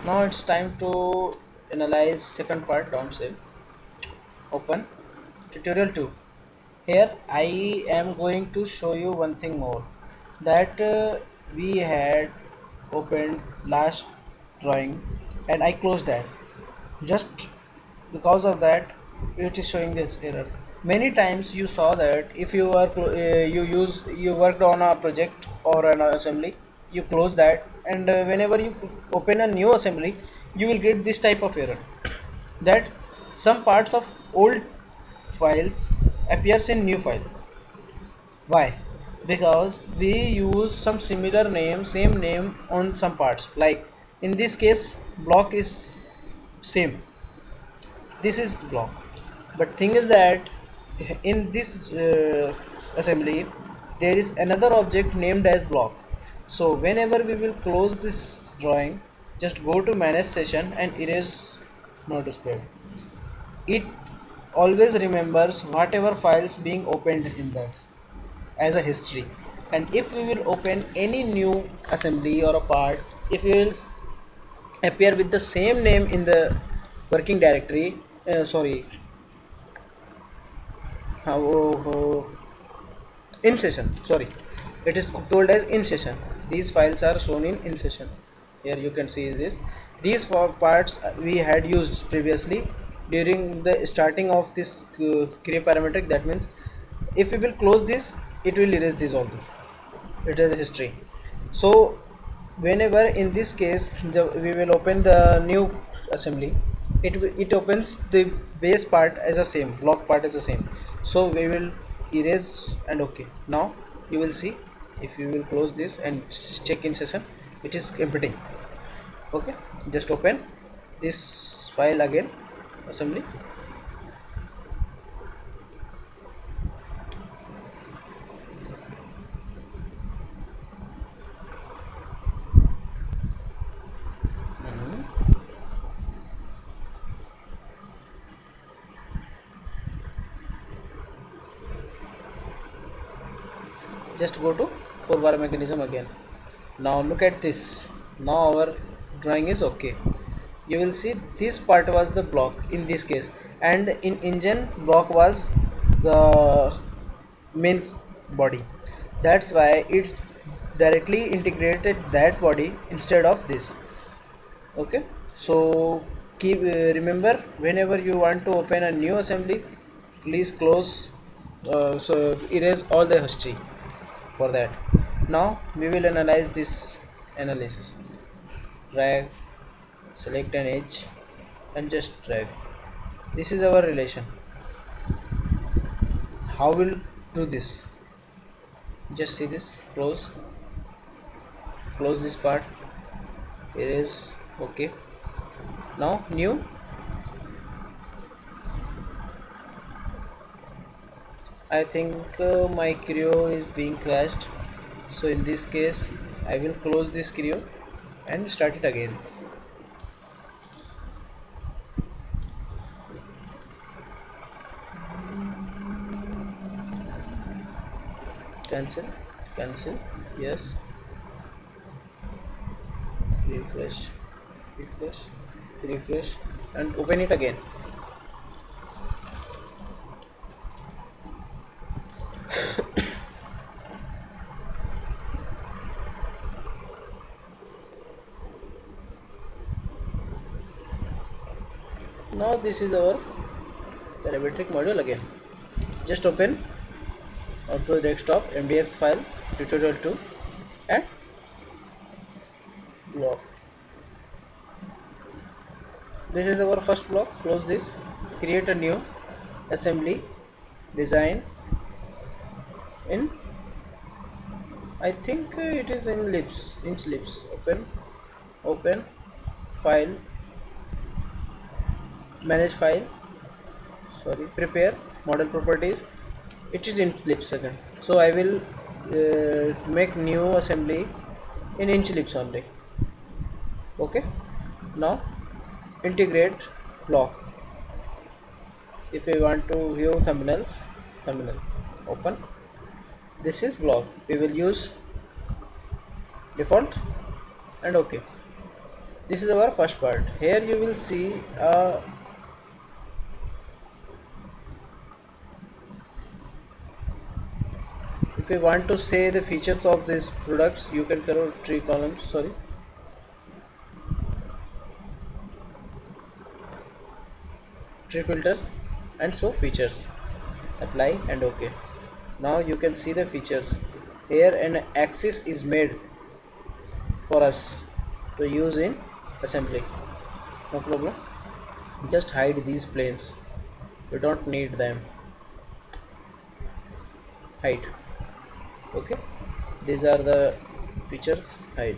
Now it's time to analyze second part. Don't save. Open tutorial 2. Here I am going to show you one thing more, that we had opened last drawing and I closed that. Just because of that it is showing this error. Many times you saw that if you are you worked on a project or an assembly, you close that, and whenever you open a new assembly you will get this type of error, that some parts of old files appears in new file. Why? Because we use some similar name, same name on some parts. Like in this case block is same, this is block, but thing is that in this assembly there is another object named as block. So whenever we will close this drawing, just go to manage session and erase not displayed. It always remembers whatever files being opened in this as a history, and if we will open any new assembly or a part, if it will appear with the same name in the working directory, sorry, in session, sorry, it is told as in session. These files are shown in session. Here you can see this, these four parts we had used previously during the starting of this create parametric. That means if we will close this, it will erase this all this, it is a history. So whenever in this case we will open the new assembly, it opens the base part as a same, block part as the same. So we will erase and okay. Now you will see, if you will close this and check in session, it is empty. Okay, just open this file again, assembly. Just go to four-bar mechanism again. Now look at this. Now our drawing is okay. You will see this part was the block in this case, and in engine block was the main body. That's why it directly integrated that body instead of this. Okay, so keep remember, whenever you want to open a new assembly, please close, so erase all the history for that. Now we will analyze this analysis. Drag, select an edge and just drag. This is our relation. How will do this? Just see this, close this part, erase, okay. Now new, I think my Creo is being crashed, so in this case I will close this Creo and start it again. Cancel, cancel, yes, refresh, refresh, refresh and open it again. Now this is our parametric module again. Just open Auto Desktop MDX file tutorial 2 and block. This is our first block. Close this, create a new assembly, design in, I think it is in ellipse. Open file, manage file, sorry, prepare model properties, it is in ellipse again. So I will make new assembly in inch ellipse only. Okay, now integrate block. If we want to view thumbnails, thumbnail, open, this is block, we will use default and okay. This is our first part. Here you will see if you want to say the features of these products, you can cover three columns, sorry, three filters, and so features, apply and OK. Now you can see the features. Here an axis is made for us to use in assembly. No problem, just hide these planes, we don't need them, hide. Okay, these are the features, hide.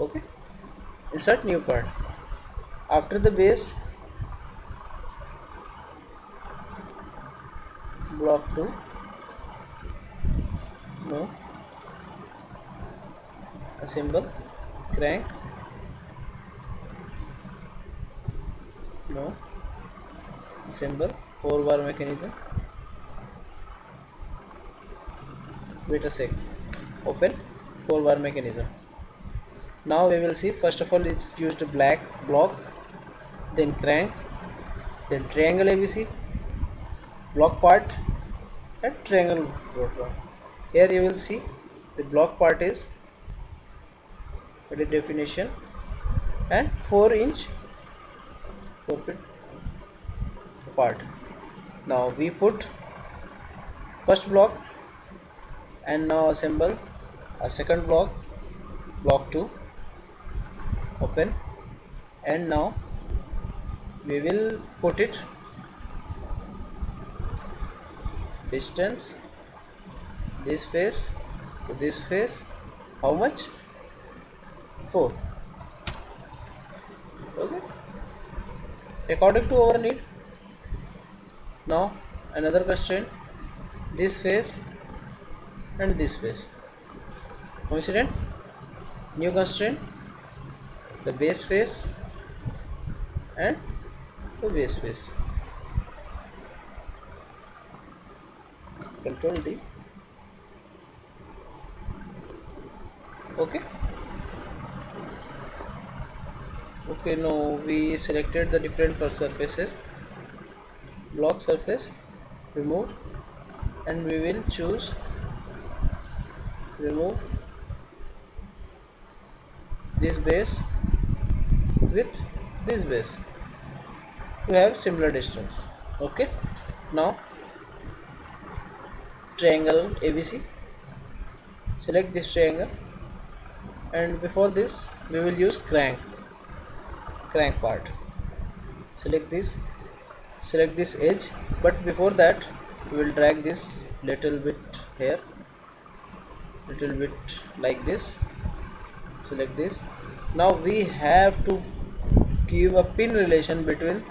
Okay, insert new part. After the base, block 2, no, assemble, crank, no, assemble, 4-bar mechanism. Wait a sec, open 4-bar mechanism. Now we will see, first of all it used a black block, then crank, then triangle ABC, block part, and triangle block part. Here you will see the block part is the definition and 4 feet apart. Now we put first block and now assemble a second block, block 2, open, and now we will put it distance this face to this face, how much, 4. Okay, according to our need. Now another constraint, this face and this face, coincident. New constraint, the base face and the base face. Control D. Okay. Okay, now we selected the different surfaces. Block surface, remove, and we will choose remove this base with this base to have similar distance. Okay, now triangle ABC, select this triangle, and before this we will use crank part. Select this edge, but before that we will drag this little bit here, little bit like this. Select this. Now we have to give a pin relation between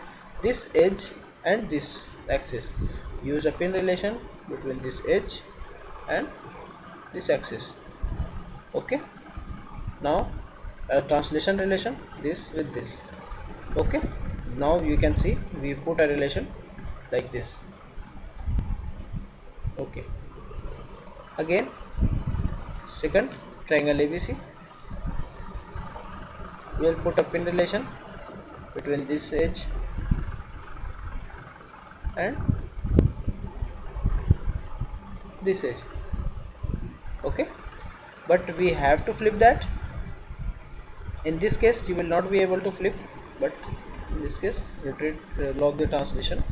this edge and this axis. Use a pin relation between this edge and this axis. Okay, now a translation relation, this with this. Okay, now you can see we put a relation like this. Okay, again second triangle ABC, we will put a pin relation between this edge and this edge. Okay, but we have to flip that. In this case you will not be able to flip, but in this case rotate, lock the translation,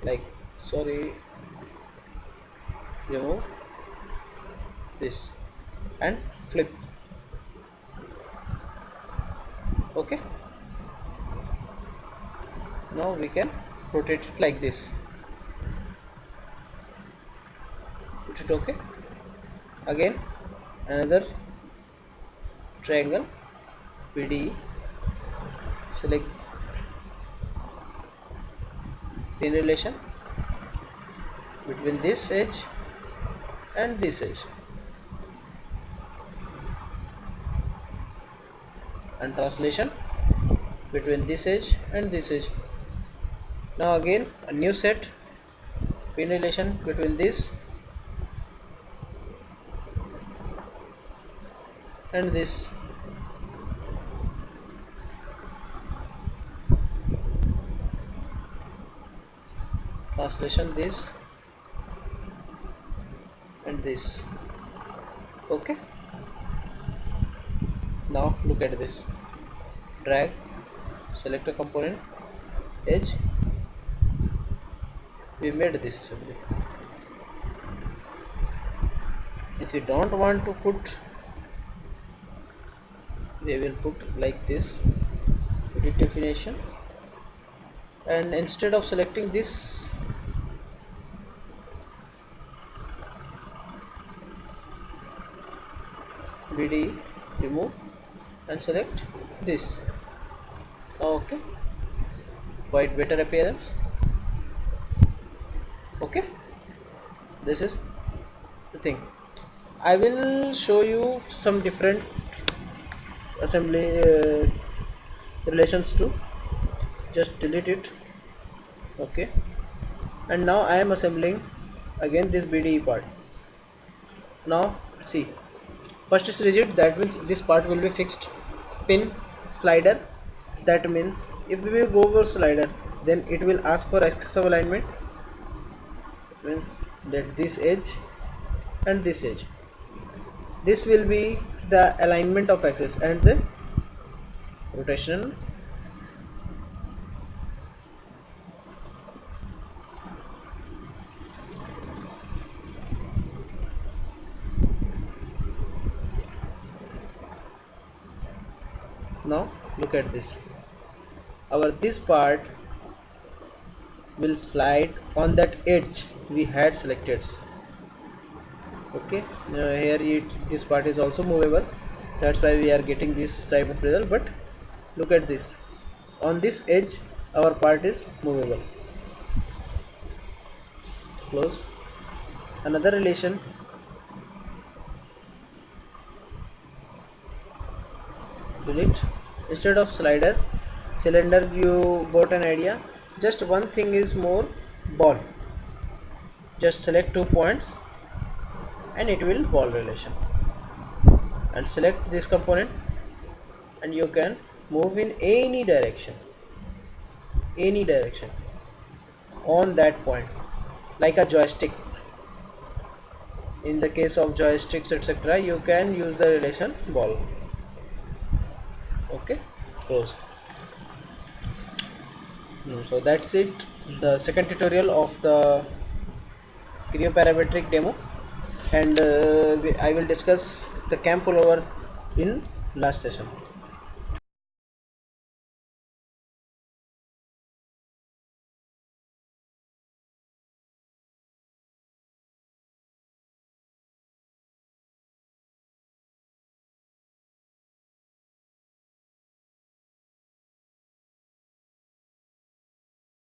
like, sorry, remove this and flip. Okay, now we can rotate it like this. Put it okay. Again another triangle PDE, select pin relation between this edge and this edge, and translation between this edge and this edge. Now again a new set, pin relation between this and this, translation this and this. Okay, now look at this. Drag, select a component, edge. We made this assembly. If you don't want to put, we will put like this, edit definition, and instead of selecting this, BD remove and select this. Okay, quite better appearance. Okay, this is the thing. I will show you some different assembly relations too. Just delete it. Okay, and now I am assembling again this BDE part. Now see, first is rigid, that means this part will be fixed. Pin, slider, that means if we will go over slider, then it will ask for axis of alignment. It means let this edge and this edge, this will be the alignment of axis, and the rotation. Now look at this, our this part will slide on that edge we had selected. Okay, here this part is also movable, that's why we are getting this type of result. But look at this, on this edge our part is movable. Close. Another relation, delete. Instead of slider, cylinder, you got an idea. Just one thing is more, ball. Just select 2 points and it will ball relation, and select this component, and you can move in any direction on that point, like a joystick. In the case of joysticks etc., you can use the relation ball. Okay, close. So that's it, the second tutorial of the Creo parametric demo, and I will discuss the cam follower in last session.